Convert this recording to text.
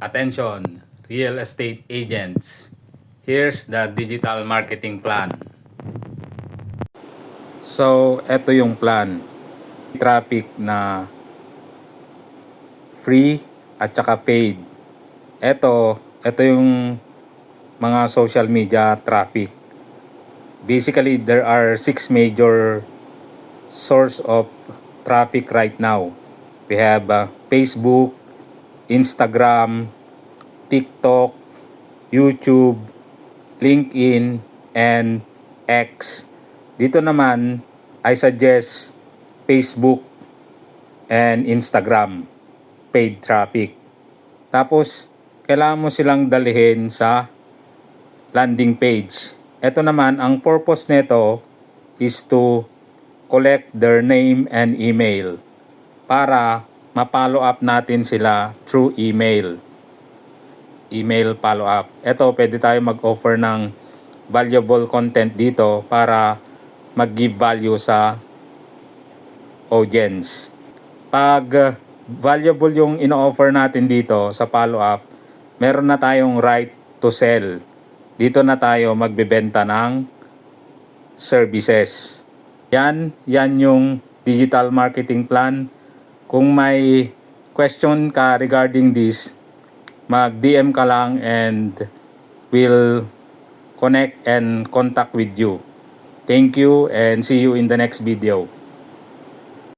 Attention, real estate agents. Here's the digital marketing plan. So, eto yung plan. Traffic na free at saka paid. Ito yung mga social media traffic. Basically, there are 6 major source of traffic right now. We have Facebook, Instagram, TikTok, YouTube, LinkedIn, and X. Dito naman, I suggest Facebook and Instagram, paid traffic. Tapos, kailangan mo silang dalhin sa landing page. Ito naman, ang purpose nito is to collect their name and email para ma-follow up natin sila through email follow up. Ito, pwede tayo mag-offer ng valuable content dito para mag-give value sa audience. Pag valuable yung ino-offer natin dito sa follow up, meron na tayong right to sell. Dito na tayo magbebenta ng services. Yan yung digital marketing plan. Kung may question ka regarding this, mag-DM ka lang and we'll connect and contact with you. Thank you and see you in the next video.